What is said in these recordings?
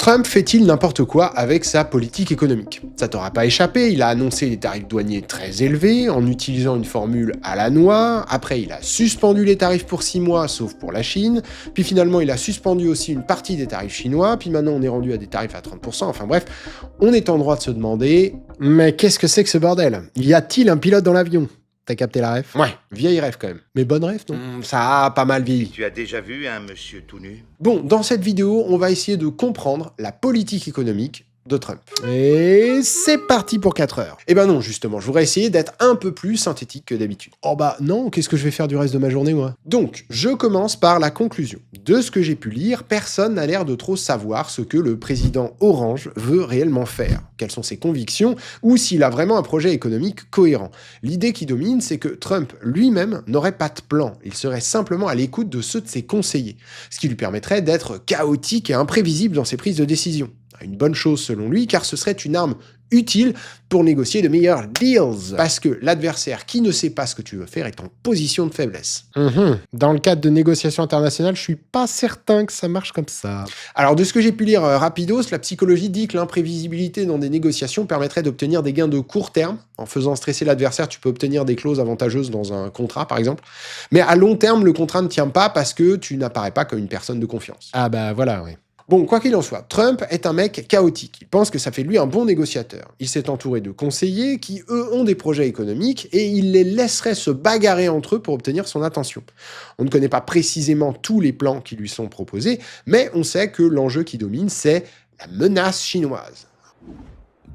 Trump fait-il n'importe quoi avec sa politique économique? Ça t'aura pas échappé, il a annoncé des tarifs douaniers très élevés en utilisant une formule à la noix, après il a suspendu les tarifs pour 6 mois sauf pour la Chine, puis finalement il a suspendu aussi une partie des tarifs chinois, puis maintenant on est rendu à des tarifs à 30%, enfin bref, on est en droit de se demander « Mais qu'est-ce que c'est que ce bordel? Y a-t-il un pilote dans l'avion ?» T'as capté la ref? Ouais, vieille ref quand même. Mais bonne ref, non? Ça a pas mal vieilli. Tu as déjà vu un monsieur tout nu? Bon, dans cette vidéo, on va essayer de comprendre la politique économique de Trump. Et c'est parti pour 4 heures. Eh ben non, justement, je voudrais essayer d'être un peu plus synthétique que d'habitude. Oh bah non, qu'est-ce que je vais faire du reste de ma journée, moi? Donc, je commence par la conclusion. De ce que j'ai pu lire, personne n'a l'air de trop savoir ce que le président Orange veut réellement faire, quelles sont ses convictions, ou s'il a vraiment un projet économique cohérent. L'idée qui domine, c'est que Trump lui-même n'aurait pas de plan, il serait simplement à l'écoute de ceux de ses conseillers, ce qui lui permettrait d'être chaotique et imprévisible dans ses prises de décision. Une bonne chose selon lui, car ce serait une arme utile pour négocier de meilleurs deals. Parce que l'adversaire qui ne sait pas ce que tu veux faire est en position de faiblesse. Dans le cadre de négociations internationales, je suis pas certain que ça marche comme ça. Alors de ce que j'ai pu lire rapidos, la psychologie dit que l'imprévisibilité dans des négociations permettrait d'obtenir des gains de court terme. En faisant stresser l'adversaire, tu peux obtenir des clauses avantageuses dans un contrat par exemple. Mais à long terme, le contrat ne tient pas parce que tu n'apparais pas comme une personne de confiance. Ah bah voilà, oui. Bon, quoi qu'il en soit, Trump est un mec chaotique. Il pense que ça fait de lui un bon négociateur. Il s'est entouré de conseillers qui, eux, ont des projets économiques et il les laisserait se bagarrer entre eux pour obtenir son attention. On ne connaît pas précisément tous les plans qui lui sont proposés, mais on sait que l'enjeu qui domine, c'est la menace chinoise.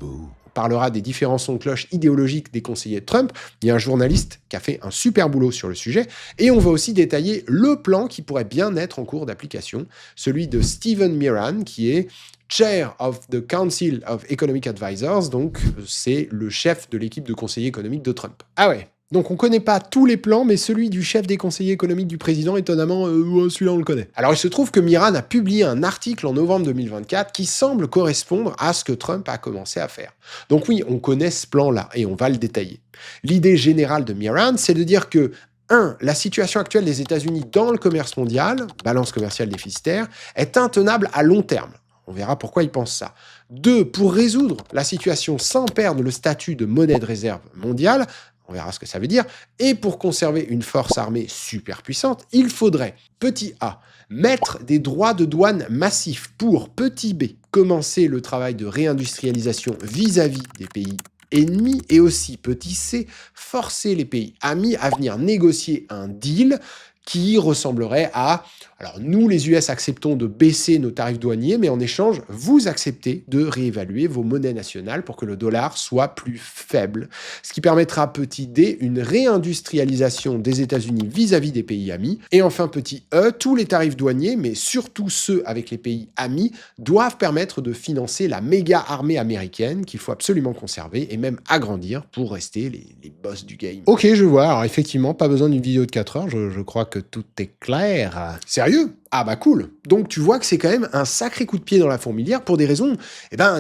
On parlera des différents sons de cloche idéologiques des conseillers de Trump. Il y a un journaliste qui a fait un super boulot sur le sujet. Et on va aussi détailler le plan qui pourrait bien être en cours d'application, celui de Stephen Miran, qui est Chair of the Council of Economic Advisors, donc c'est le chef de l'équipe de conseillers économiques de Trump. Ah ouais. Donc on ne connaît pas tous les plans, mais celui du chef des conseillers économiques du président, étonnamment, celui-là on le connaît. Alors il se trouve que Miran a publié un article en novembre 2024 qui semble correspondre à ce que Trump a commencé à faire. Donc oui, on connaît ce plan-là, et on va le détailler. L'idée générale de Miran, c'est de dire que 1. La situation actuelle des États-Unis dans le commerce mondial, balance commerciale déficitaire, est intenable à long terme. On verra pourquoi il pense ça. 2. Pour résoudre la situation sans perdre le statut de monnaie de réserve mondiale, on verra ce que ça veut dire, et pour conserver une force armée super puissante, il faudrait, petit a, mettre des droits de douane massifs pour, petit b, commencer le travail de réindustrialisation vis-à-vis des pays ennemis, et aussi, petit c, forcer les pays amis à venir négocier un deal qui ressemblerait à... Alors nous, les US, acceptons de baisser nos tarifs douaniers, mais en échange, vous acceptez de réévaluer vos monnaies nationales pour que le dollar soit plus faible. Ce qui permettra, petit d, une réindustrialisation des États-Unis vis-à-vis des pays amis. Et enfin, petit e, tous les tarifs douaniers, mais surtout ceux avec les pays amis, doivent permettre de financer la méga armée américaine qu'il faut absolument conserver et même agrandir pour rester les boss du game. Ok, je vois. Alors effectivement, pas besoin d'une vidéo de 4 heures. Je crois que tout est clair. Sérieux? Ah bah cool. Donc tu vois que c'est quand même un sacré coup de pied dans la fourmilière pour des raisons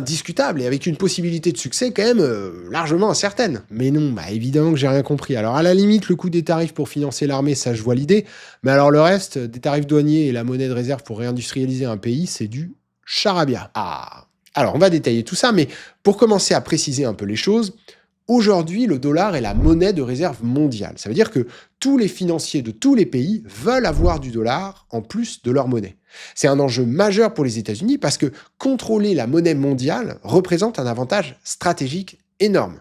discutables et avec une possibilité de succès quand même largement incertaine. Mais non, bah évidemment que j'ai rien compris. Alors à la limite, le coût des tarifs pour financer l'armée, ça je vois l'idée, mais alors le reste, des tarifs douaniers et la monnaie de réserve pour réindustrialiser un pays, c'est du charabia. Ah. Alors on va détailler tout ça, mais pour commencer à préciser un peu les choses, aujourd'hui, le dollar est la monnaie de réserve mondiale. Ça veut dire que tous les financiers de tous les pays veulent avoir du dollar en plus de leur monnaie. C'est un enjeu majeur pour les États-Unis parce que contrôler la monnaie mondiale représente un avantage stratégique énorme.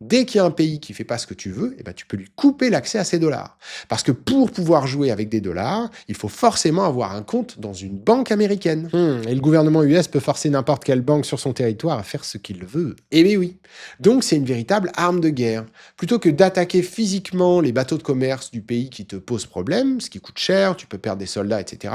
Dès qu'il y a un pays qui fait pas ce que tu veux, tu peux lui couper l'accès à ces dollars. Parce que pour pouvoir jouer avec des dollars, il faut forcément avoir un compte dans une banque américaine. Et le gouvernement US peut forcer n'importe quelle banque sur son territoire à faire ce qu'il veut. Eh bien oui. Donc c'est une véritable arme de guerre. Plutôt que d'attaquer physiquement les bateaux de commerce du pays qui te posent problème, ce qui coûte cher, tu peux perdre des soldats, etc.,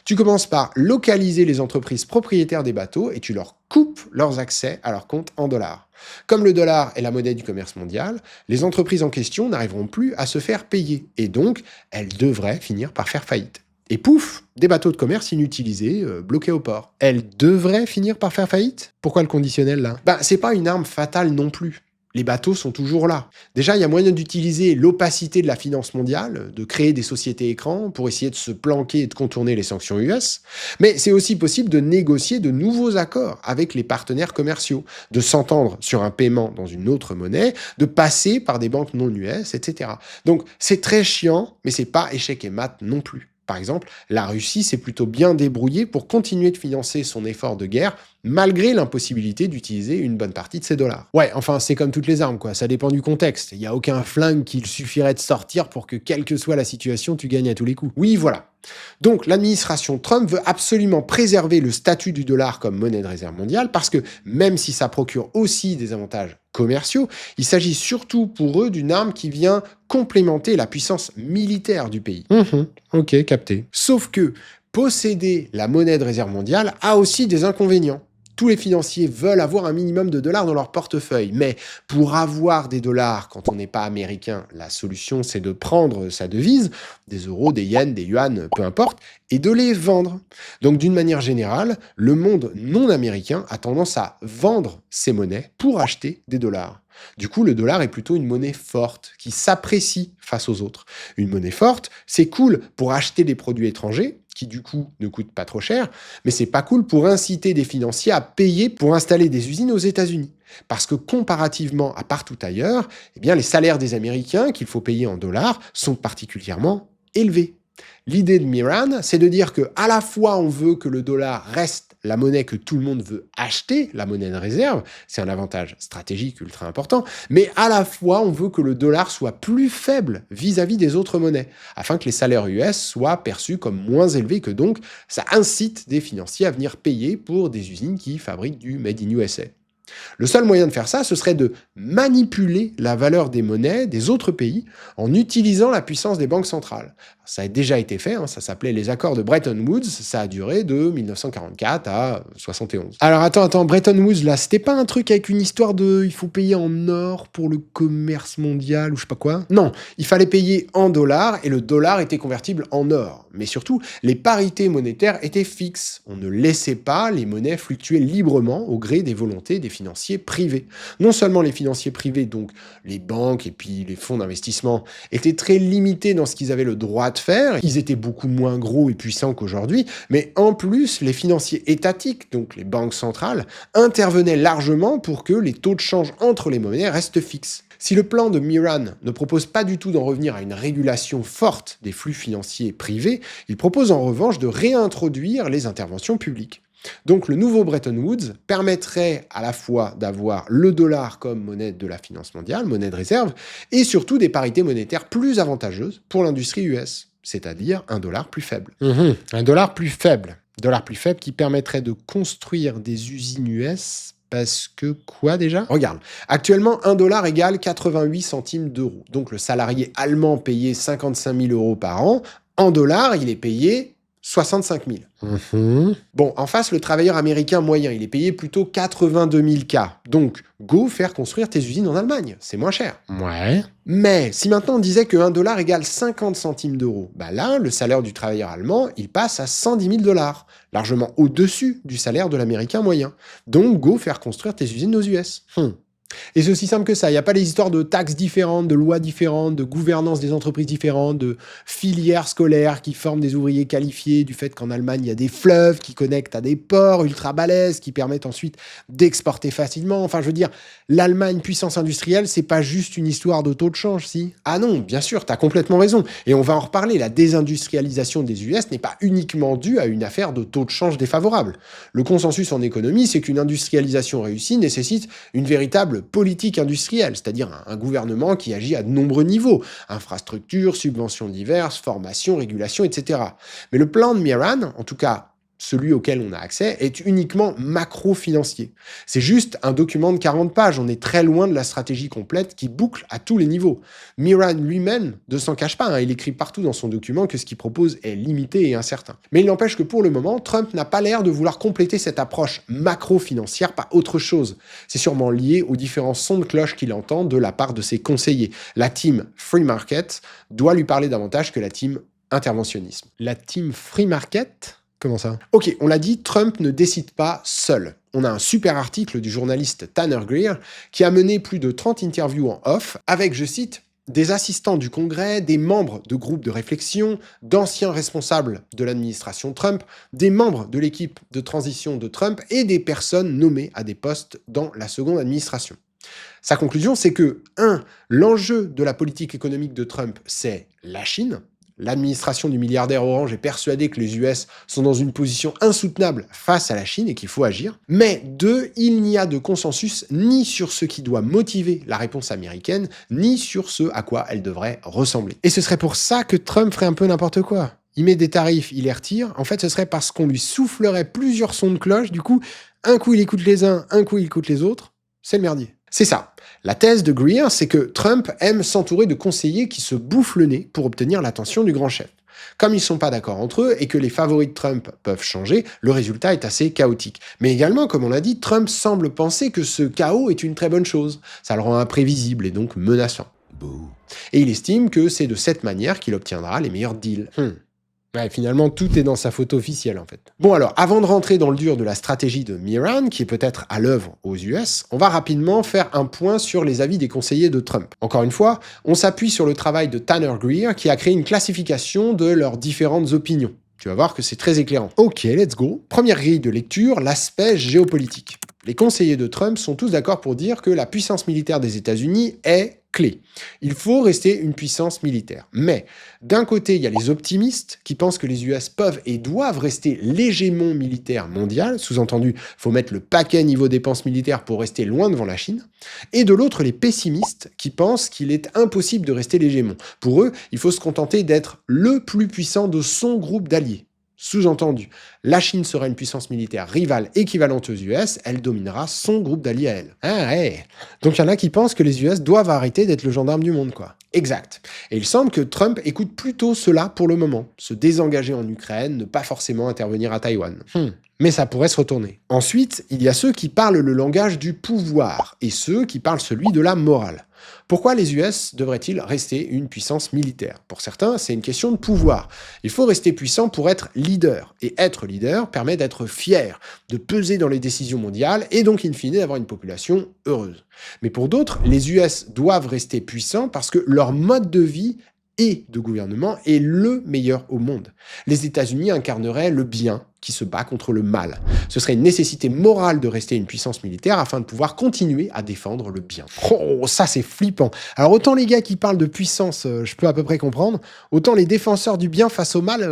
tu commences par localiser les entreprises propriétaires des bateaux et tu leur coupent leurs accès à leur compte en dollars. Comme le dollar est la monnaie du commerce mondial, les entreprises en question n'arriveront plus à se faire payer, et donc elles devraient finir par faire faillite. Et pouf, des bateaux de commerce inutilisés, bloqués au port. Elles devraient finir par faire faillite? Pourquoi le conditionnel là? C'est pas une arme fatale non plus. Les bateaux sont toujours là. Déjà, il y a moyen d'utiliser l'opacité de la finance mondiale, de créer des sociétés écrans pour essayer de se planquer et de contourner les sanctions US. Mais c'est aussi possible de négocier de nouveaux accords avec les partenaires commerciaux, de s'entendre sur un paiement dans une autre monnaie, de passer par des banques non US, etc. Donc c'est très chiant, mais c'est pas échec et mat non plus. Par exemple, la Russie s'est plutôt bien débrouillée pour continuer de financer son effort de guerre malgré l'impossibilité d'utiliser une bonne partie de ses dollars. Ouais, enfin, c'est comme toutes les armes, quoi. Ça dépend du contexte. Il n'y a aucun flingue qu'il suffirait de sortir pour que, quelle que soit la situation, tu gagnes à tous les coups. Oui, voilà. Donc, l'administration Trump veut absolument préserver le statut du dollar comme monnaie de réserve mondiale parce que, même si ça procure aussi des avantages commerciaux, il s'agit surtout pour eux d'une arme qui vient complémenter la puissance militaire du pays. Ok, capté. Sauf que posséder la monnaie de réserve mondiale a aussi des inconvénients. Tous les financiers veulent avoir un minimum de dollars dans leur portefeuille, mais pour avoir des dollars quand on n'est pas américain, la solution c'est de prendre sa devise, des euros, des yens, des yuan, peu importe, et de les vendre. Donc d'une manière générale, le monde non américain a tendance à vendre ses monnaies pour acheter des dollars. Du coup, le dollar est plutôt une monnaie forte, qui s'apprécie face aux autres. Une monnaie forte, c'est cool pour acheter des produits étrangers, qui du coup ne coûtent pas trop cher, mais c'est pas cool pour inciter des financiers à payer pour installer des usines aux États-Unis. Parce que comparativement à partout ailleurs, eh bien les salaires des Américains, qu'il faut payer en dollars, sont particulièrement élevés. L'idée de Miran, c'est de dire que à la fois on veut que le dollar reste la monnaie que tout le monde veut acheter, la monnaie de réserve, c'est un avantage stratégique ultra important, mais à la fois on veut que le dollar soit plus faible vis-à-vis des autres monnaies, afin que les salaires US soient perçus comme moins élevés, que donc ça incite des financiers à venir payer pour des usines qui fabriquent du Made in USA. Le seul moyen de faire ça, ce serait de manipuler la valeur des monnaies des autres pays en utilisant la puissance des banques centrales. Ça a déjà été fait, ça s'appelait les accords de Bretton Woods, ça a duré de 1944 à 71. Alors attends, Bretton Woods, là, c'était pas un truc avec une histoire de « il faut payer en or pour le commerce mondial » ou je sais pas quoi? Non, il fallait payer en dollars et le dollar était convertible en or. Mais surtout, les parités monétaires étaient fixes. On ne laissait pas les monnaies fluctuer librement au gré des volontés des financiers privés. Non seulement les financiers privés, donc les banques et puis les fonds d'investissement, étaient très limités dans ce qu'ils avaient le droit de faire, ils étaient beaucoup moins gros et puissants qu'aujourd'hui, mais en plus, les financiers étatiques, donc les banques centrales, intervenaient largement pour que les taux de change entre les monnaies restent fixes. Si le plan de Miran ne propose pas du tout d'en revenir à une régulation forte des flux financiers privés, il propose en revanche de réintroduire les interventions publiques. Donc le nouveau Bretton Woods permettrait à la fois d'avoir le dollar comme monnaie de la finance mondiale, monnaie de réserve, et surtout des parités monétaires plus avantageuses pour l'industrie US, c'est-à-dire un dollar plus faible. Un dollar plus faible. Dollar plus faible qui permettrait de construire des usines US. Parce que quoi déjà? Regarde, actuellement, 1 dollar égale 88 centimes d'euros. Donc le salarié allemand payait 55 000 euros par an, en dollars, il est payé 65 000. Bon, en face, le travailleur américain moyen, il est payé plutôt 82 000 K. Donc, go faire construire tes usines en Allemagne, c'est moins cher. Ouais. Mais si maintenant on disait que 1 dollar égale 50 centimes d'euros, bah là, le salaire du travailleur allemand, il passe à 110 000 dollars, largement au-dessus du salaire de l'américain moyen. Donc, go faire construire tes usines aux US. Et c'est aussi simple que ça, il n'y a pas des histoires de taxes différentes, de lois différentes, de gouvernance des entreprises différentes, de filières scolaires qui forment des ouvriers qualifiés, du fait qu'en Allemagne, il y a des fleuves qui connectent à des ports ultra balèzes, qui permettent ensuite d'exporter facilement. Enfin, je veux dire, l'Allemagne, puissance industrielle, c'est pas juste une histoire de taux de change, si? Ah non, bien sûr, t'as complètement raison. Et on va en reparler, la désindustrialisation des US n'est pas uniquement due à une affaire de taux de change défavorable. Le consensus en économie, c'est qu'une industrialisation réussie nécessite une véritable politique industrielle, c'est-à-dire un gouvernement qui agit à de nombreux niveaux, infrastructures, subventions diverses, formation, régulation, etc. Mais le plan de Miran, en tout cas celui auquel on a accès, est uniquement macro-financier. C'est juste un document de 40 pages, on est très loin de la stratégie complète qui boucle à tous les niveaux. Miran lui-même ne s'en cache pas, il écrit partout dans son document que ce qu'il propose est limité et incertain. Mais il n'empêche que pour le moment, Trump n'a pas l'air de vouloir compléter cette approche macro-financière par autre chose. C'est sûrement lié aux différents sons de cloche qu'il entend de la part de ses conseillers. La team Free Market doit lui parler davantage que la team interventionnisme. La team Free Market ? Comment ça? Ok, on l'a dit, Trump ne décide pas seul. On a un super article du journaliste Tanner Greer qui a mené plus de 30 interviews en off avec, je cite, des assistants du Congrès, des membres de groupes de réflexion, d'anciens responsables de l'administration Trump, des membres de l'équipe de transition de Trump et des personnes nommées à des postes dans la seconde administration. Sa conclusion, c'est que 1. L'enjeu de la politique économique de Trump, c'est la Chine. L'administration du milliardaire Orange est persuadée que les US sont dans une position insoutenable face à la Chine et qu'il faut agir. Mais 2, il n'y a de consensus ni sur ce qui doit motiver la réponse américaine, ni sur ce à quoi elle devrait ressembler. Et ce serait pour ça que Trump ferait un peu n'importe quoi. Il met des tarifs, il les retire. En fait, ce serait parce qu'on lui soufflerait plusieurs sons de cloche. Du coup, un coup il écoute les uns, un coup il écoute les autres. C'est le merdier. C'est ça. La thèse de Greer, c'est que Trump aime s'entourer de conseillers qui se bouffent le nez pour obtenir l'attention du grand chef. Comme ils sont pas d'accord entre eux et que les favoris de Trump peuvent changer, le résultat est assez chaotique. Mais également, comme on l'a dit, Trump semble penser que ce chaos est une très bonne chose. Ça le rend imprévisible et donc menaçant. Et il estime que c'est de cette manière qu'il obtiendra les meilleurs deals. Ouais, finalement, tout est dans sa photo officielle, en fait. Bon alors, avant de rentrer dans le dur de la stratégie de Miran, qui est peut-être à l'œuvre aux US, on va rapidement faire un point sur les avis des conseillers de Trump. Encore une fois, on s'appuie sur le travail de Tanner Greer, qui a créé une classification de leurs différentes opinions. Tu vas voir que c'est très éclairant. Ok, let's go. Première grille de lecture, l'aspect géopolitique. Les conseillers de Trump sont tous d'accord pour dire que la puissance militaire des États-Unis est clé. Il faut rester une puissance militaire. Mais d'un côté, il y a les optimistes qui pensent que les US peuvent et doivent rester l'hégémon militaire mondial, sous-entendu, il faut mettre le paquet niveau dépenses militaires pour rester loin devant la Chine. Et de l'autre, les pessimistes qui pensent qu'il est impossible de rester l'hégémon. Pour eux, il faut se contenter d'être le plus puissant de son groupe d'alliés. Sous-entendu, la Chine sera une puissance militaire rivale équivalente aux US, elle dominera son groupe d'alliés à elle. Ah ouais. Donc il y en a qui pensent que les US doivent arrêter d'être le gendarme du monde, quoi. Exact. Et il semble que Trump écoute plutôt cela pour le moment. Se désengager en Ukraine, ne pas forcément intervenir à Taïwan. Mais ça pourrait se retourner. Ensuite, il y a ceux qui parlent le langage du pouvoir et ceux qui parlent celui de la morale. Pourquoi les US devraient-ils rester une puissance militaire? Pour certains, c'est une question de pouvoir. Il faut rester puissant pour être leader. Et être leader permet d'être fier, de peser dans les décisions mondiales et donc, in fine, d'avoir une population heureuse. Mais pour d'autres, les US doivent rester puissants parce que leur mode de vie et de gouvernement est le meilleur au monde. Les États-Unis incarneraient le bien qui se bat contre le mal. Ce serait une nécessité morale de rester une puissance militaire afin de pouvoir continuer à défendre le bien. Oh, ça c'est flippant. Alors autant les gars qui parlent de puissance, je peux à peu près comprendre, autant les défenseurs du bien face au mal,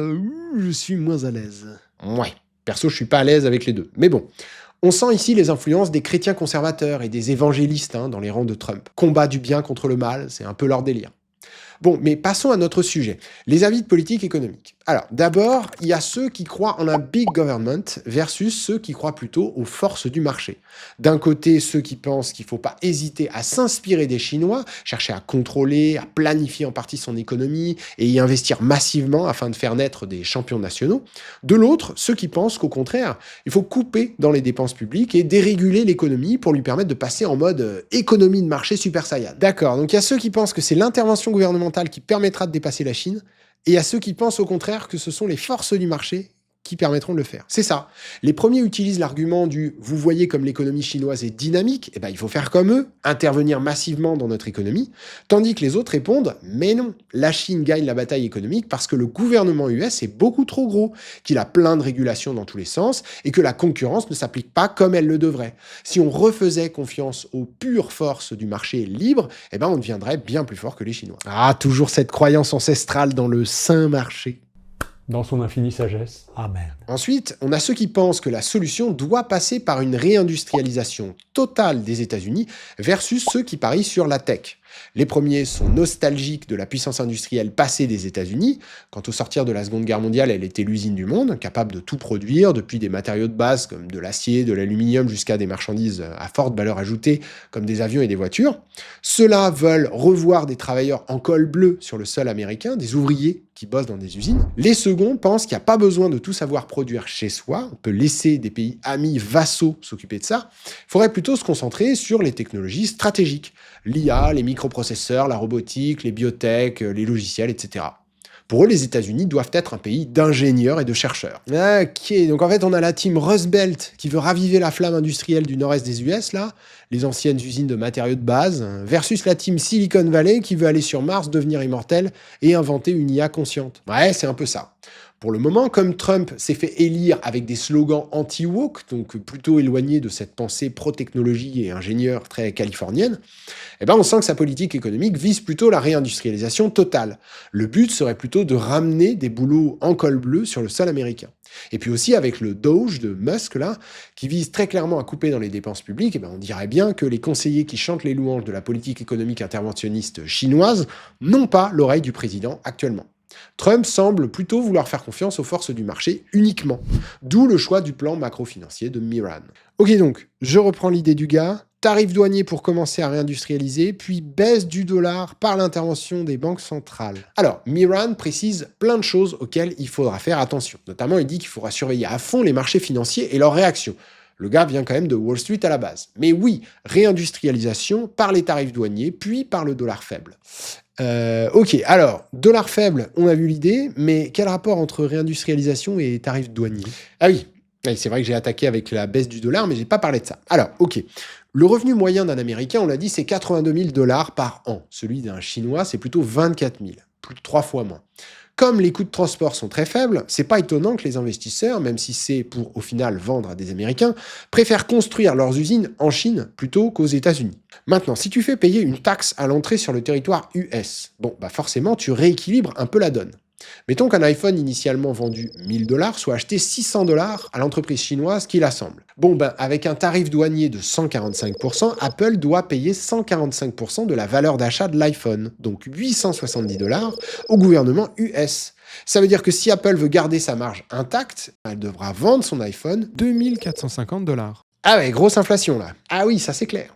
je suis moins à l'aise. Ouais, perso je suis pas à l'aise avec les deux. Mais bon. On sent ici les influences des chrétiens conservateurs et des évangélistes dans les rangs de Trump. Combat du bien contre le mal, c'est un peu leur délire. Bon, mais passons à notre sujet, les avis de politique économique. Alors, d'abord, il y a ceux qui croient en un big government versus ceux qui croient plutôt aux forces du marché. D'un côté, ceux qui pensent qu'il ne faut pas hésiter à s'inspirer des Chinois, chercher à contrôler, à planifier en partie son économie et y investir massivement afin de faire naître des champions nationaux. De l'autre, ceux qui pensent qu'au contraire, il faut couper dans les dépenses publiques et déréguler l'économie pour lui permettre de passer en mode économie de marché super saiyan. D'accord, donc il y a ceux qui pensent que c'est l'intervention gouvernementale qui permettra de dépasser la Chine, et à ceux qui pensent au contraire que ce sont les forces du marché qui permettront de le faire. C'est ça. Les premiers utilisent l'argument du « vous voyez comme l'économie chinoise est dynamique, il faut faire comme eux, intervenir massivement dans notre économie », tandis que les autres répondent « mais non, la Chine gagne la bataille économique parce que le gouvernement US est beaucoup trop gros, qu'il a plein de régulations dans tous les sens et que la concurrence ne s'applique pas comme elle le devrait. Si on refaisait confiance aux pures forces du marché libre, on deviendrait bien plus fort que les Chinois. » Ah, toujours cette croyance ancestrale dans le saint marché. Dans son infinie sagesse. Amen. Ensuite, on a ceux qui pensent que la solution doit passer par une réindustrialisation totale des États-Unis versus ceux qui parient sur la tech. Les premiers sont nostalgiques de la puissance industrielle passée des États-Unis. Quand au sortir de la Seconde Guerre mondiale, elle était l'usine du monde, capable de tout produire, depuis des matériaux de base comme de l'acier, de l'aluminium, jusqu'à des marchandises à forte valeur ajoutée, comme des avions et des voitures. Ceux-là veulent revoir des travailleurs en col bleu sur le sol américain, des ouvriers qui bossent dans des usines. Les seconds pensent qu'il n'y a pas besoin de tout savoir produire chez soi, on peut laisser des pays amis vassaux s'occuper de ça. Il faudrait plutôt se concentrer sur les technologies stratégiques, l'IA, les microprocesseurs, la robotique, les biotech, les logiciels, etc. Pour eux, les États-Unis doivent être un pays d'ingénieurs et de chercheurs. Ok, donc en fait, on a la team Rust Belt qui veut raviver la flamme industrielle du nord-est des US, là, les anciennes usines de matériaux de base, versus la team Silicon Valley qui veut aller sur Mars, devenir immortel et inventer une IA consciente. Ouais, c'est un peu ça. Pour le moment, comme Trump s'est fait élire avec des slogans anti-woke, donc plutôt éloignés de cette pensée pro-technologie et ingénieur très californienne, eh ben on sent que sa politique économique vise plutôt la réindustrialisation totale. Le but serait plutôt de ramener des boulots en col bleu sur le sol américain. Et puis aussi avec le Doge de Musk, là, qui vise très clairement à couper dans les dépenses publiques, eh ben on dirait bien que les conseillers qui chantent les louanges de la politique économique interventionniste chinoise n'ont pas l'oreille du président actuellement. Trump semble plutôt vouloir faire confiance aux forces du marché uniquement, d'où le choix du plan macro-financier de Miran. Ok donc, je reprends l'idée du gars, tarif douanier pour commencer à réindustrialiser, puis baisse du dollar par l'intervention des banques centrales. Alors, Miran précise plein de choses auxquelles il faudra faire attention. Notamment, il dit qu'il faudra surveiller à fond les marchés financiers et leurs réactions. Le gars vient quand même de Wall Street à la base. Mais oui, réindustrialisation par les tarifs douaniers, puis par le dollar faible. Ok, alors, dollar faible, on a vu l'idée, mais quel rapport entre réindustrialisation et tarifs douaniers? Ah oui, c'est vrai que j'ai attaqué avec la baisse du dollar, mais j'ai pas parlé de ça. Alors, ok, le revenu moyen d'un Américain, on l'a dit, c'est 82 000 $ par an. Celui d'un Chinois, c'est plutôt 24 000, plus de 3 fois moins. Comme les coûts de transport sont très faibles, c'est pas étonnant que les investisseurs, même si c'est pour au final vendre à des Américains, préfèrent construire leurs usines en Chine plutôt qu'aux États-Unis. Maintenant, si tu fais payer une taxe à l'entrée sur le territoire US, forcément tu rééquilibres un peu la donne. Mettons qu'un iPhone initialement vendu 1 000 $ soit acheté 600 $ à l'entreprise chinoise qui l'assemble. Avec un tarif douanier de 145%, Apple doit payer 145% de la valeur d'achat de l'iPhone, donc 870 $ au gouvernement US. Ça veut dire que si Apple veut garder sa marge intacte, elle devra vendre son iPhone 2 450 $. Ah ouais, grosse inflation là. Ah oui, ça c'est clair.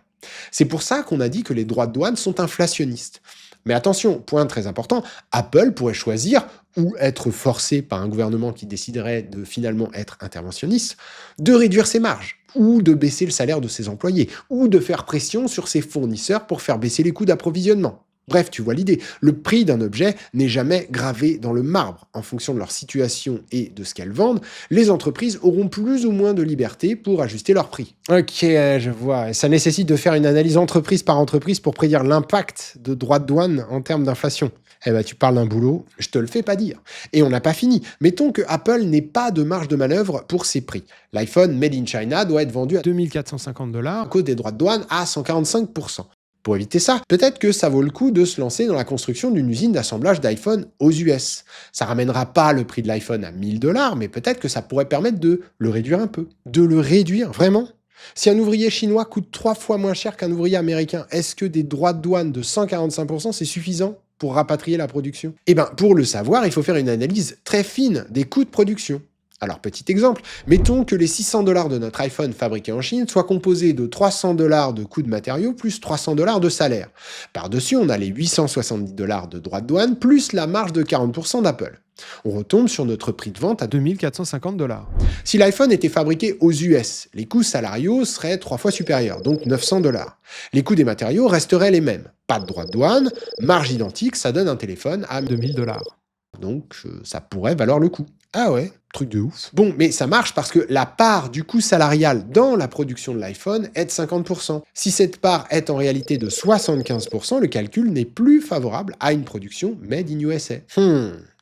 C'est pour ça qu'on a dit que les droits de douane sont inflationnistes. Mais attention, point très important, Apple pourrait choisir, ou être forcé par un gouvernement qui déciderait de finalement être interventionniste, de réduire ses marges, ou de baisser le salaire de ses employés, ou de faire pression sur ses fournisseurs pour faire baisser les coûts d'approvisionnement. Bref, tu vois l'idée, le prix d'un objet n'est jamais gravé dans le marbre. En fonction de leur situation et de ce qu'elles vendent, les entreprises auront plus ou moins de liberté pour ajuster leur prix. Ok, je vois. Ça nécessite de faire une analyse entreprise par entreprise pour prédire l'impact de droits de douane en termes d'inflation. Eh ben, tu parles d'un boulot, je te le fais pas dire. Et on n'a pas fini. Mettons que Apple n'ait pas de marge de manœuvre pour ses prix. L'iPhone Made in China doit être vendu à 2 450 $ à cause des droits de douane à 145%. Pour éviter ça, peut-être que ça vaut le coup de se lancer dans la construction d'une usine d'assemblage d'iPhone aux US. Ça ramènera pas le prix de l'iPhone à 1 000 $, mais peut-être que ça pourrait permettre de le réduire un peu. De le réduire, vraiment? Si un ouvrier chinois coûte 3 fois moins cher qu'un ouvrier américain, est-ce que des droits de douane de 145% c'est suffisant pour rapatrier la production? Pour le savoir, il faut faire une analyse très fine des coûts de production. Alors, petit exemple, mettons que les 600 $ de notre iPhone fabriqué en Chine soient composés de 300 $ de coûts de matériaux plus 300 $ de salaire. Par-dessus, on a les 870 $ de droits de douane plus la marge de 40% d'Apple. On retombe sur notre prix de vente à 2 450 $. Si l'iPhone était fabriqué aux US, les coûts salariaux seraient 3 fois supérieurs, donc 900 $. Les coûts des matériaux resteraient les mêmes. Pas de droits de douane, marge identique, ça donne un téléphone à 2 000 $. Donc, ça pourrait valoir le coup. Ah ouais, truc de ouf. Mais ça marche parce que la part du coût salarial dans la production de l'iPhone est de 50%. Si cette part est en réalité de 75%, le calcul n'est plus favorable à une production made in USA.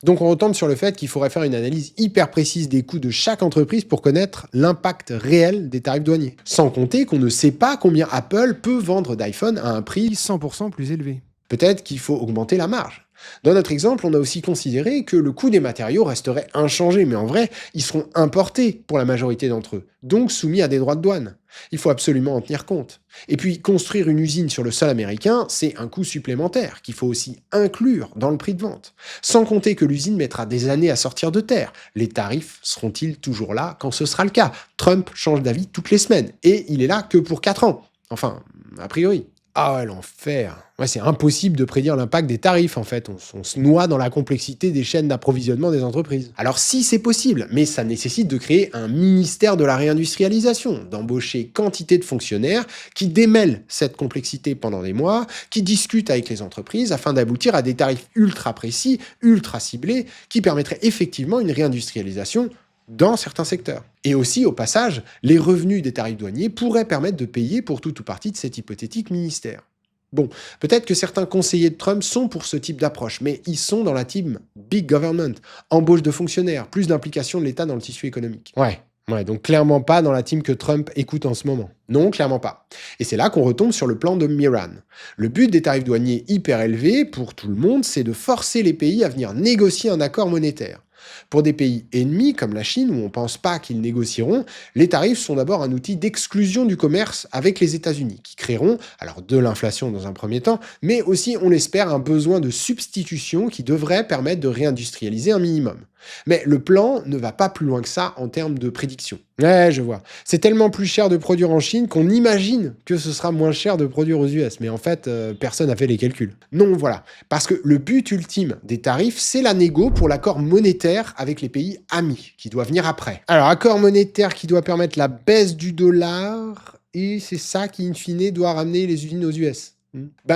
Donc on retombe sur le fait qu'il faudrait faire une analyse hyper précise des coûts de chaque entreprise pour connaître l'impact réel des tarifs douaniers. Sans compter qu'on ne sait pas combien Apple peut vendre d'iPhone à un prix 100% plus élevé. Peut-être qu'il faut augmenter la marge. Dans notre exemple, on a aussi considéré que le coût des matériaux resterait inchangé, mais en vrai, ils seront importés pour la majorité d'entre eux, donc soumis à des droits de douane. Il faut absolument en tenir compte. Et puis, construire une usine sur le sol américain, c'est un coût supplémentaire qu'il faut aussi inclure dans le prix de vente. Sans compter que l'usine mettra des années à sortir de terre. Les tarifs seront-ils toujours là quand ce sera le cas? Trump change d'avis toutes les semaines, et il est là que pour 4 ans. Enfin, a priori. Ah ouais, l'enfer. Ouais, c'est impossible de prédire l'impact des tarifs, en fait. On se noie dans la complexité des chaînes d'approvisionnement des entreprises. Alors si, c'est possible, mais ça nécessite de créer un ministère de la réindustrialisation, d'embaucher quantité de fonctionnaires qui démêlent cette complexité pendant des mois, qui discutent avec les entreprises afin d'aboutir à des tarifs ultra précis, ultra ciblés, qui permettraient effectivement une réindustrialisation dans certains secteurs. Et aussi, au passage, les revenus des tarifs douaniers pourraient permettre de payer pour tout ou partie de cet hypothétique ministère. Bon, peut-être que certains conseillers de Trump sont pour ce type d'approche, mais ils sont dans la team Big Government, embauche de fonctionnaires, plus d'implication de l'État dans le tissu économique. Ouais, donc clairement pas dans la team que Trump écoute en ce moment. Non, clairement pas. Et c'est là qu'on retombe sur le plan de Miran. Le but des tarifs douaniers hyper élevés, pour tout le monde, c'est de forcer les pays à venir négocier un accord monétaire. Pour des pays ennemis comme la Chine, où on ne pense pas qu'ils négocieront, les tarifs sont d'abord un outil d'exclusion du commerce avec les États-Unis, qui créeront, alors de l'inflation dans un premier temps, mais aussi, on l'espère, un besoin de substitution qui devrait permettre de réindustrialiser un minimum. Mais le plan ne va pas plus loin que ça en termes de prédiction. Ouais, je vois. C'est tellement plus cher de produire en Chine qu'on imagine que ce sera moins cher de produire aux US. Mais en fait, personne n'a fait les calculs. Non, voilà. Parce que le but ultime des tarifs, c'est la négo pour l'accord monétaire avec les pays amis, qui doit venir après. Alors, accord monétaire qui doit permettre la baisse du dollar, et c'est ça qui, in fine, doit ramener les usines aux US.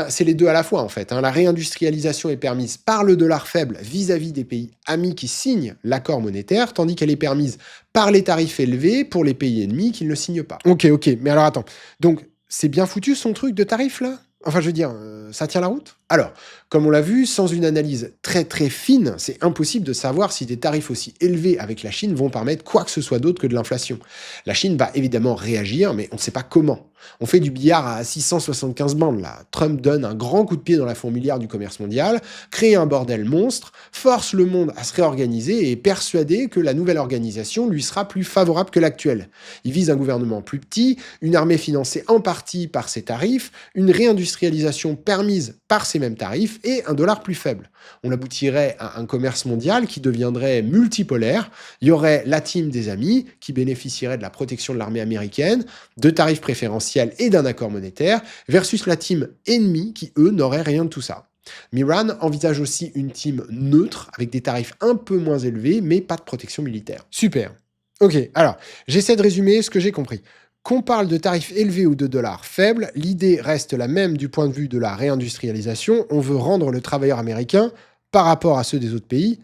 C'est les deux à la fois en fait. La réindustrialisation est permise par le dollar faible vis-à-vis des pays amis qui signent l'accord monétaire, tandis qu'elle est permise par les tarifs élevés pour les pays ennemis qui ne le signent pas. Ok, mais alors attends. Donc, c'est bien foutu son truc de tarif là ? Enfin, je veux dire, ça tient la route ? Alors, comme on l'a vu, sans une analyse très très fine, c'est impossible de savoir si des tarifs aussi élevés avec la Chine vont permettre quoi que ce soit d'autre que de l'inflation. La Chine va évidemment réagir, mais on ne sait pas comment. On fait du billard à 675 bandes, là. Trump donne un grand coup de pied dans la fourmilière du commerce mondial, crée un bordel monstre, force le monde à se réorganiser et est persuadé que la nouvelle organisation lui sera plus favorable que l'actuelle. Il vise un gouvernement plus petit, une armée financée en partie par ses tarifs, une réindustrialisation permise par ces mêmes tarifs et un dollar plus faible. On aboutirait à un commerce mondial qui deviendrait multipolaire. Il y aurait la team des amis qui bénéficierait de la protection de l'armée américaine, de tarifs préférentiels et d'un accord monétaire, versus la team ennemie qui, eux, n'auraient rien de tout ça. Miran envisage aussi une team neutre avec des tarifs un peu moins élevés, mais pas de protection militaire. Super. Ok, alors, j'essaie de résumer ce que j'ai compris. Qu'on parle de tarifs élevés ou de dollars faibles, l'idée reste la même du point de vue de la réindustrialisation. On veut rendre le travailleur américain, par rapport à ceux des autres pays,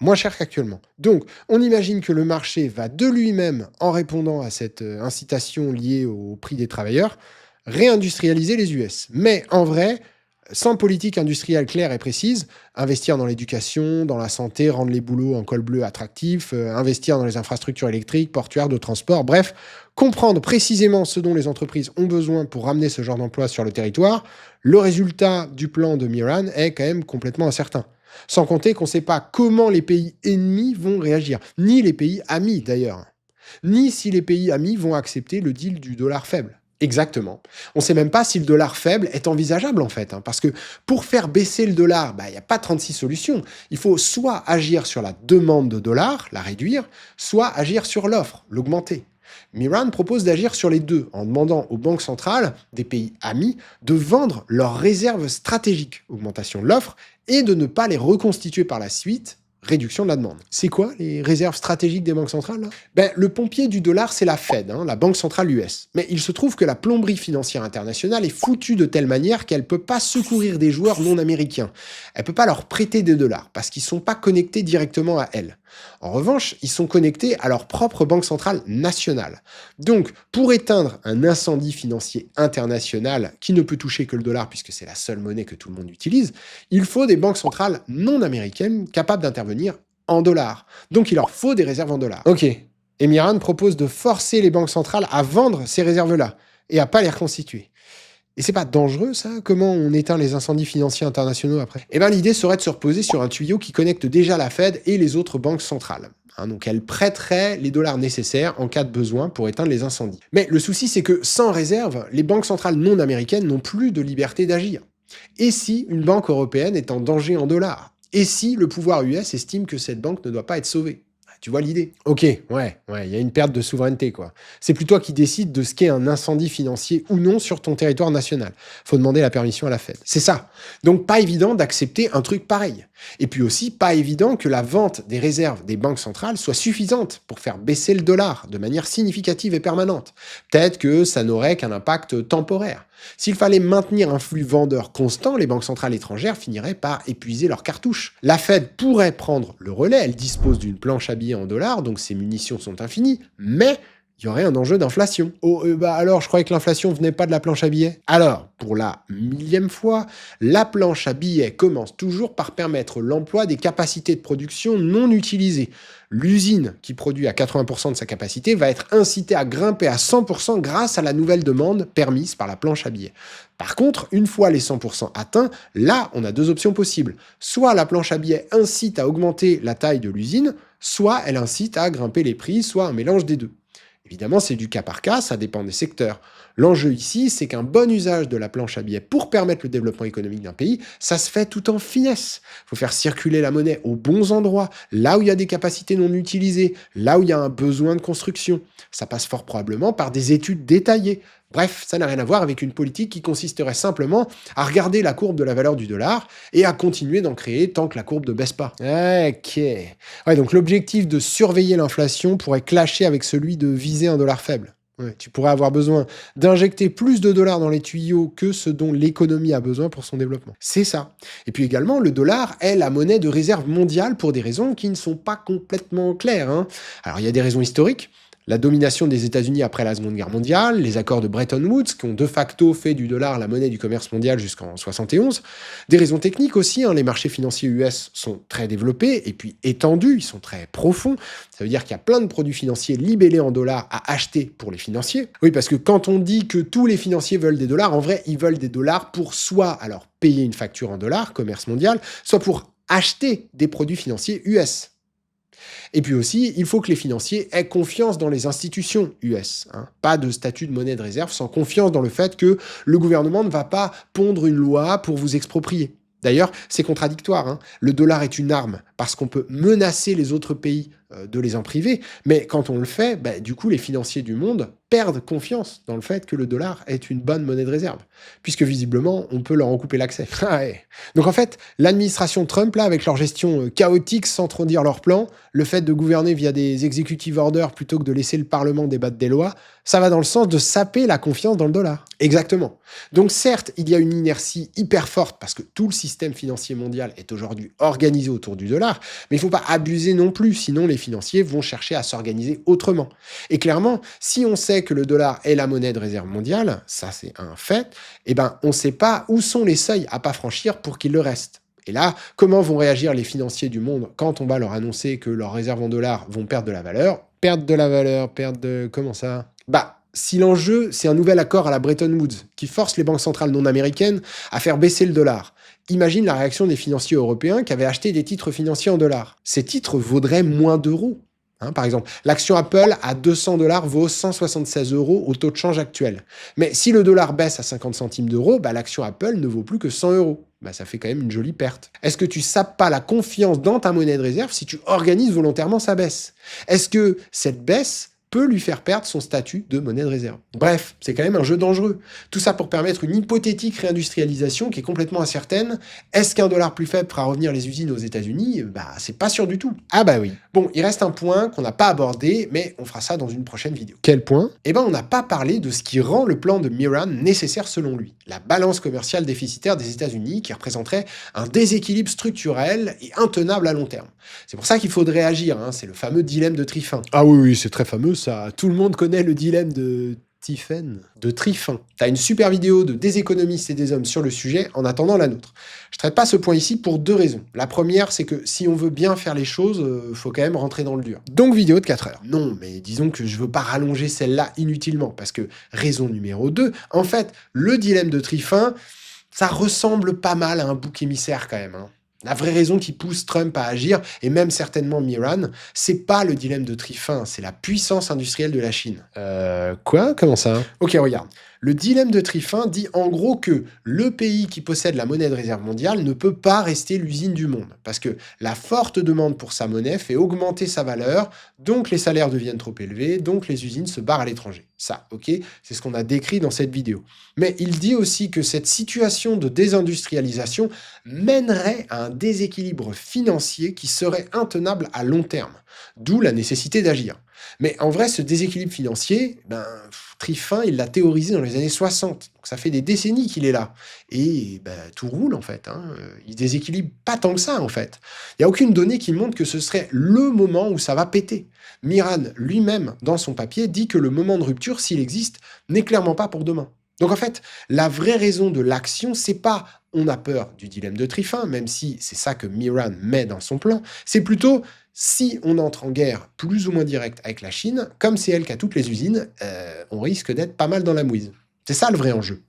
moins cher qu'actuellement. Donc, on imagine que le marché va de lui-même, en répondant à cette incitation liée au prix des travailleurs, réindustrialiser les US. Mais en vrai, sans politique industrielle claire et précise, investir dans l'éducation, dans la santé, rendre les boulots en col bleu attractifs, investir dans les infrastructures électriques, portuaires, de transport, bref, comprendre précisément ce dont les entreprises ont besoin pour ramener ce genre d'emploi sur le territoire, le résultat du plan de Miran est quand même complètement incertain. Sans compter qu'on ne sait pas comment les pays ennemis vont réagir, ni les pays amis d'ailleurs, ni si les pays amis vont accepter le deal du dollar faible. Exactement. On ne sait même pas si le dollar faible est envisageable en fait, parce que pour faire baisser le dollar, il n'y a pas 36 solutions. Il faut soit agir sur la demande de dollars, la réduire, soit agir sur l'offre, l'augmenter. Miran propose d'agir sur les deux, en demandant aux banques centrales des pays amis de vendre leurs réserves stratégiques, augmentation de l'offre, et de ne pas les reconstituer par la suite, réduction de la demande. C'est quoi les réserves stratégiques des banques centrales là ? Le pompier du dollar, c'est la Fed, la banque centrale US. Mais il se trouve que la plomberie financière internationale est foutue de telle manière qu'elle ne peut pas secourir des joueurs non américains. Elle ne peut pas leur prêter des dollars, parce qu'ils ne sont pas connectés directement à elle. En revanche, ils sont connectés à leur propre banque centrale nationale. Donc, pour éteindre un incendie financier international qui ne peut toucher que le dollar puisque c'est la seule monnaie que tout le monde utilise, il faut des banques centrales non américaines capables d'intervenir en dollars. Donc, il leur faut des réserves en dollars. Ok. Et Miran propose de forcer les banques centrales à vendre ces réserves-là et à pas les reconstituer. Et c'est pas dangereux, ça ? Comment on éteint les incendies financiers internationaux après ? L'idée serait de se reposer sur un tuyau qui connecte déjà la Fed et les autres banques centrales. Donc elle prêterait les dollars nécessaires en cas de besoin pour éteindre les incendies. Mais le souci, c'est que sans réserve, les banques centrales non américaines n'ont plus de liberté d'agir. Et si une banque européenne est en danger en dollars ? Et si le pouvoir US estime que cette banque ne doit pas être sauvée ? Tu vois l'idée? Ok, ouais, il y a une perte de souveraineté, quoi. C'est plus toi qui décides de ce qu'est un incendie financier ou non sur ton territoire national. Faut demander la permission à la Fed. C'est ça. Donc pas évident d'accepter un truc pareil. Et puis aussi, pas évident que la vente des réserves des banques centrales soit suffisante pour faire baisser le dollar de manière significative et permanente. Peut-être que ça n'aurait qu'un impact temporaire. S'il fallait maintenir un flux vendeur constant, les banques centrales étrangères finiraient par épuiser leurs cartouches. La Fed pourrait prendre le relais, elle dispose d'une planche à billets en dollars, donc ses munitions sont infinies, mais il y aurait un enjeu d'inflation. Oh, alors, je croyais que l'inflation venait pas de la planche à billets. Alors, pour la 1000e fois, la planche à billets commence toujours par permettre l'emploi des capacités de production non utilisées. L'usine qui produit à 80% de sa capacité va être incitée à grimper à 100% grâce à la nouvelle demande permise par la planche à billets. Par contre, une fois les 100% atteints, là, on a deux options possibles. Soit la planche à billets incite à augmenter la taille de l'usine, soit elle incite à grimper les prix, soit un mélange des deux. Évidemment, c'est du cas par cas, ça dépend des secteurs. L'enjeu ici, c'est qu'un bon usage de la planche à billets pour permettre le développement économique d'un pays, ça se fait tout en finesse. Il faut faire circuler la monnaie aux bons endroits, là où il y a des capacités non utilisées, là où il y a un besoin de construction. Ça passe fort probablement par des études détaillées. Bref, ça n'a rien à voir avec une politique qui consisterait simplement à regarder la courbe de la valeur du dollar et à continuer d'en créer tant que la courbe ne baisse pas. Ok. Ouais, donc l'objectif de surveiller l'inflation pourrait clasher avec celui de viser un dollar faible. Ouais, tu pourrais avoir besoin d'injecter plus de dollars dans les tuyaux que ce dont l'économie a besoin pour son développement. C'est ça. Et puis également, le dollar est la monnaie de réserve mondiale pour des raisons qui ne sont pas complètement claires. Alors il y a des raisons historiques. La domination des États-Unis après la Seconde Guerre mondiale, les accords de Bretton Woods qui ont de facto fait du dollar la monnaie du commerce mondial jusqu'en 71. Des raisons techniques aussi, les marchés financiers US sont très développés et puis étendus, ils sont très profonds. Ça veut dire qu'il y a plein de produits financiers libellés en dollars à acheter pour les financiers. Oui, parce que quand on dit que tous les financiers veulent des dollars, en vrai, ils veulent des dollars pour soit alors payer une facture en dollars, commerce mondial, soit pour acheter des produits financiers US. Et puis aussi, il faut que les financiers aient confiance dans les institutions US. Pas de statut de monnaie de réserve sans confiance dans le fait que le gouvernement ne va pas pondre une loi pour vous exproprier. D'ailleurs, c'est contradictoire. Le dollar est une arme parce qu'on peut menacer les autres pays de les en priver, mais quand on le fait, du coup, les financiers du monde perdent confiance dans le fait que le dollar est une bonne monnaie de réserve, puisque visiblement, on peut leur en couper l'accès. Donc en fait, l'administration Trump, là, avec leur gestion chaotique sans trop dire leur plan, le fait de gouverner via des executive orders plutôt que de laisser le Parlement débattre des lois, ça va dans le sens de saper la confiance dans le dollar. Exactement. Donc certes, il y a une inertie hyper forte parce que tout le système financier mondial est aujourd'hui organisé autour du dollar, mais il ne faut pas abuser non plus, sinon les financiers vont chercher à s'organiser autrement. Et clairement, si on sait que le dollar est la monnaie de réserve mondiale, ça c'est un fait, on ne sait pas où sont les seuils à pas franchir pour qu'il le reste. Et là, comment vont réagir les financiers du monde quand on va leur annoncer que leurs réserves en dollars vont perdre de la valeur? Perdre de la valeur, perdre de... Comment ça? Si l'enjeu, c'est un nouvel accord à la Bretton Woods qui force les banques centrales non américaines à faire baisser le dollar, imagine la réaction des financiers européens qui avaient acheté des titres financiers en dollars. Ces titres vaudraient moins d'euros. Par exemple, l'action Apple à 200 $ vaut 176 € au taux de change actuel. Mais si le dollar baisse à 50 centimes d'euros, l'action Apple ne vaut plus que 100 €. Ça fait quand même une jolie perte. Est-ce que tu sapes pas la confiance dans ta monnaie de réserve si tu organises volontairement sa baisse? Est-ce que cette baisse peut lui faire perdre son statut de monnaie de réserve? Bref, c'est quand même un jeu dangereux. Tout ça pour permettre une hypothétique réindustrialisation qui est complètement incertaine. Est-ce qu'un dollar plus faible fera revenir les usines aux États-Unis? C'est pas sûr du tout. Ah oui. Bon, il reste un point qu'on n'a pas abordé, mais on fera ça dans une prochaine vidéo. Quel point? On n'a pas parlé de ce qui rend le plan de Miran nécessaire selon lui. La balance commerciale déficitaire des États-Unis qui représenterait un déséquilibre structurel et intenable à long terme. C'est pour ça qu'il faudrait agir, c'est le fameux dilemme de Trifin. Ah oui, c'est très fameux ça. Tout le monde connaît le dilemme de Trifin. T'as une super vidéo de des économistes et des hommes sur le sujet en attendant la nôtre. Je traite pas ce point ici pour deux raisons. La première, c'est que si on veut bien faire les choses, faut quand même rentrer dans le dur. Donc vidéo de 4 heures. Non, mais disons que je veux pas rallonger celle-là inutilement, parce que raison numéro 2, en fait, le dilemme de Trifin, ça ressemble pas mal à un bouc émissaire quand même. La vraie raison qui pousse Trump à agir, et même certainement Miran, c'est pas le dilemme de Trifin, c'est la puissance industrielle de la Chine. Quoi? Comment ça? Ok, regarde. Le dilemme de Triffin dit en gros que le pays qui possède la monnaie de réserve mondiale ne peut pas rester l'usine du monde, parce que la forte demande pour sa monnaie fait augmenter sa valeur, donc les salaires deviennent trop élevés, donc les usines se barrent à l'étranger. Ça, ok, c'est ce qu'on a décrit dans cette vidéo. Mais il dit aussi que cette situation de désindustrialisation mènerait à un déséquilibre financier qui serait intenable à long terme, d'où la nécessité d'agir. Mais en vrai, ce déséquilibre financier, Triffin, il l'a théorisé dans les années 60. Donc ça fait des décennies qu'il est là. Et tout roule, en fait. Il déséquilibre pas tant que ça, en fait. Il n'y a aucune donnée qui montre que ce serait le moment où ça va péter. Miran, lui-même, dans son papier, dit que le moment de rupture, s'il existe, n'est clairement pas pour demain. Donc en fait, la vraie raison de l'action, c'est pas on a peur du dilemme de Triffin, même si c'est ça que Miran met dans son plan, c'est plutôt si on entre en guerre plus ou moins directe avec la Chine, comme c'est elle qui a toutes les usines, on risque d'être pas mal dans la mouise. C'est ça le vrai enjeu.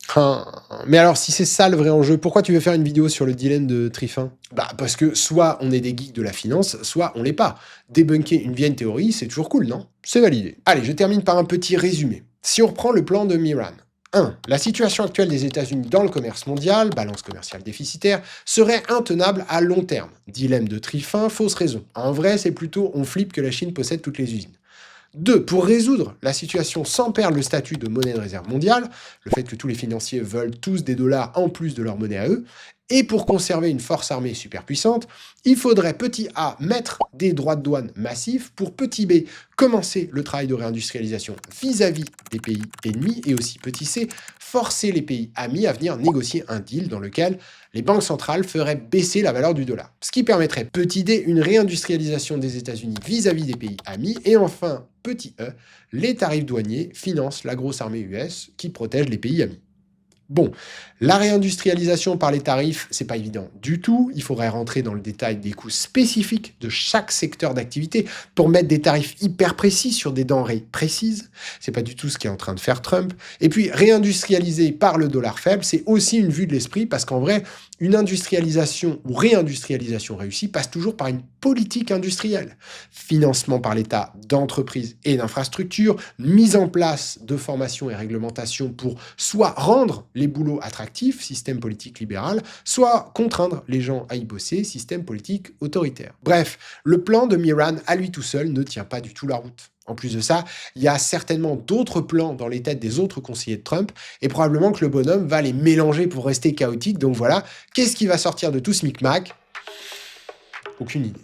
Mais alors, si c'est ça le vrai enjeu, pourquoi tu veux faire une vidéo sur le dilemme de Triffin? Parce que soit on est des geeks de la finance, soit on l'est pas. Débunker une vieille théorie, c'est toujours cool, non? C'est validé. Allez, je termine par un petit résumé. Si on reprend le plan de Miran, 1. La situation actuelle des États-Unis dans le commerce mondial, balance commerciale déficitaire, serait intenable à long terme. Dilemme de Triffin, fausse raison. En vrai, c'est plutôt on flippe que la Chine possède toutes les usines. 2. Pour résoudre la situation sans perdre le statut de monnaie de réserve mondiale, le fait que tous les financiers veulent tous des dollars en plus de leur monnaie à eux, et pour conserver une force armée super puissante, il faudrait petit a mettre des droits de douane massifs, pour petit b commencer le travail de réindustrialisation vis-à-vis des pays ennemis, et aussi petit c forcer les pays amis à venir négocier un deal dans lequel les banques centrales feraient baisser la valeur du dollar. Ce qui permettrait petit d une réindustrialisation des États-Unis vis-à-vis des pays amis, et enfin petit e, les tarifs douaniers financent la grosse armée US qui protège les pays amis. Bon, la réindustrialisation par les tarifs, c'est pas évident du tout. Il faudrait rentrer dans le détail des coûts spécifiques de chaque secteur d'activité pour mettre des tarifs hyper précis sur des denrées précises. C'est pas du tout ce qu'est en train de faire Trump. Et puis, réindustrialiser par le dollar faible, c'est aussi une vue de l'esprit parce qu'en vrai, une industrialisation ou réindustrialisation réussie passe toujours par une politique industrielle. Financement par l'État d'entreprises et d'infrastructures, mise en place de formations et réglementations pour soit rendre les boulots attractifs, système politique libéral, soit contraindre les gens à y bosser, système politique autoritaire. Bref, le plan de Miran à lui tout seul ne tient pas du tout la route. En plus de ça, il y a certainement d'autres plans dans les têtes des autres conseillers de Trump, et probablement que le bonhomme va les mélanger pour rester chaotique. Donc voilà, qu'est-ce qui va sortir de tout ce micmac? Aucune idée.